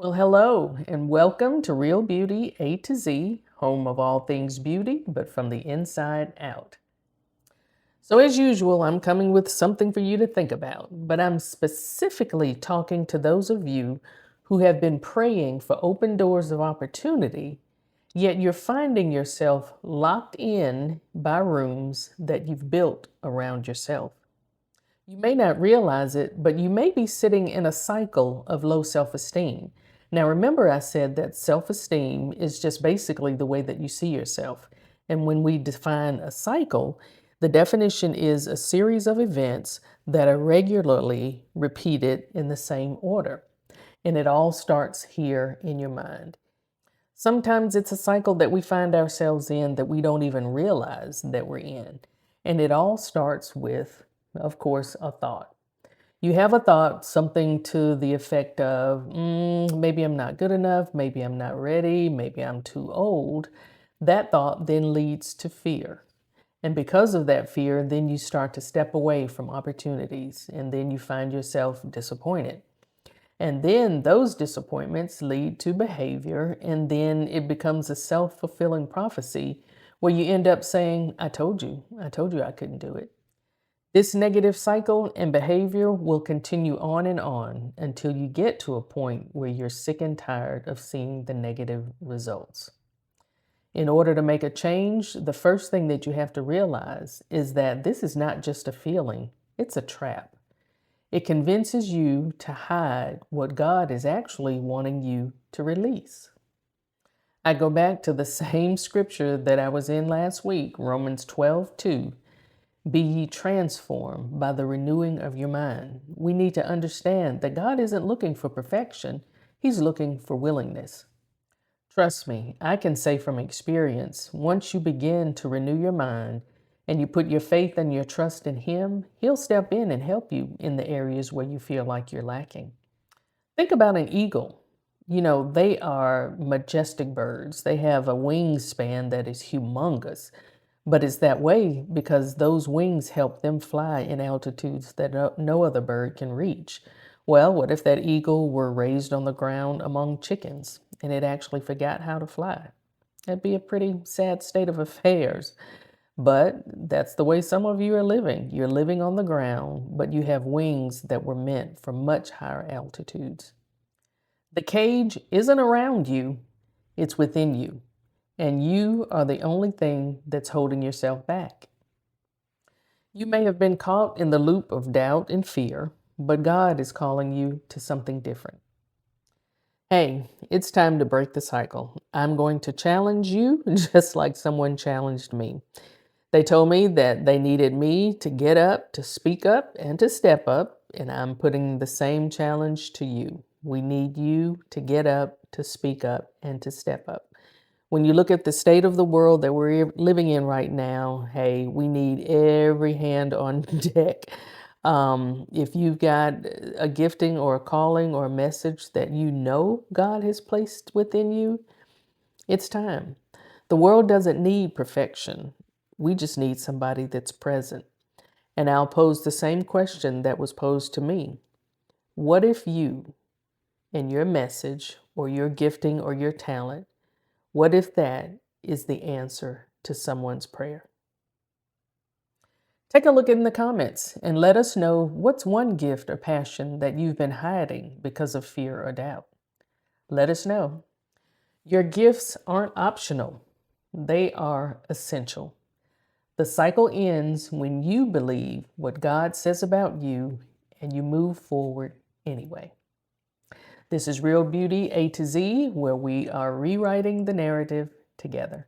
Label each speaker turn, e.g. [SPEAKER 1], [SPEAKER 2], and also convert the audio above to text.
[SPEAKER 1] Well, hello, and welcome to Real Beauty A to Z, home of all things beauty, but from the inside out. So, as usual, I'm coming with something for you to think about, but I'm specifically talking to those of you who have been praying for open doors of opportunity, yet you're finding yourself locked in by rooms that you've built around yourself. You may not realize it, but you may be sitting in a cycle of low self esteem. Now, remember, I said that self esteem is just basically the way that you see yourself. And when we define a cycle, the definition is a series of events that are regularly repeated in the same order. And it all starts here in your mind. Sometimes it's a cycle that we find ourselves in that we don't even realize that we're in. And it all starts with, of course, a thought. You have a thought, something to the effect of, maybe I'm not good enough, maybe I'm not ready, maybe I'm too old. That thought then leads to fear. And because of that fear, then you start to step away from opportunities, and then you find yourself disappointed. And then those disappointments lead to behavior, and then it becomes a self fulfilling prophecy where you end up saying, I told you I couldn't do it. This negative cycle and behavior will continue on and on until you get to a point where you're sick and tired of seeing the negative results. In order to make a change, the first thing that you have to realize is that this is not just a feeling, it's a trap. It convinces you to hide what God is actually wanting you to release. I go back to the same scripture that I was in last week, Romans 12:2. Be ye transformed by the renewing of your mind. We need to understand that God isn't looking for perfection, He's looking for willingness. Trust me, I can say from experience, once you begin to renew your mind and you put your faith and your trust in Him, He'll step in and help you in the areas where you feel like you're lacking. Think about an eagle. You know, they are majestic birds. They have a wingspan that is humongous, but it's that way because those wings help them fly in altitudes that no other bird can reach. Well, what if that eagle were raised on the ground among chickens and it actually forgot how to fly? That'd be a pretty sad state of affairs. But that's the way some of you are living. You're living on the ground, but you have wings that were meant for much higher altitudes. The cage isn't around you, it's within you. And you are the only thing that's holding yourself back. You may have been caught in the loop of doubt and fear, but God is calling you to something different. Hey, it's time to break the cycle. I'm going to challenge you just like someone challenged me. They told me that they needed me to get up, to speak up, and to step up, and I'm putting the same challenge to you. We need you to get up, to speak up, and to step up. When you look at the state of the world that we're living in right now, hey, we need every hand on deck. If you've got a gifting or a calling or a message that you know God has placed within you, it's time. The world doesn't need perfection. We just need somebody that's present. And I'll pose the same question that was posed to me. What if you and your message or your gifting or your talent, what if that is the answer to someone's prayer? Take a look in the comments and let us know what's one gift or passion that you've been hiding because of fear or doubt. Let us know. Your gifts aren't optional, they are essential. The cycle ends when you believe what God says about you and you move forward anyway. This is Real Beauty A to Z, where we are rewriting the narrative together.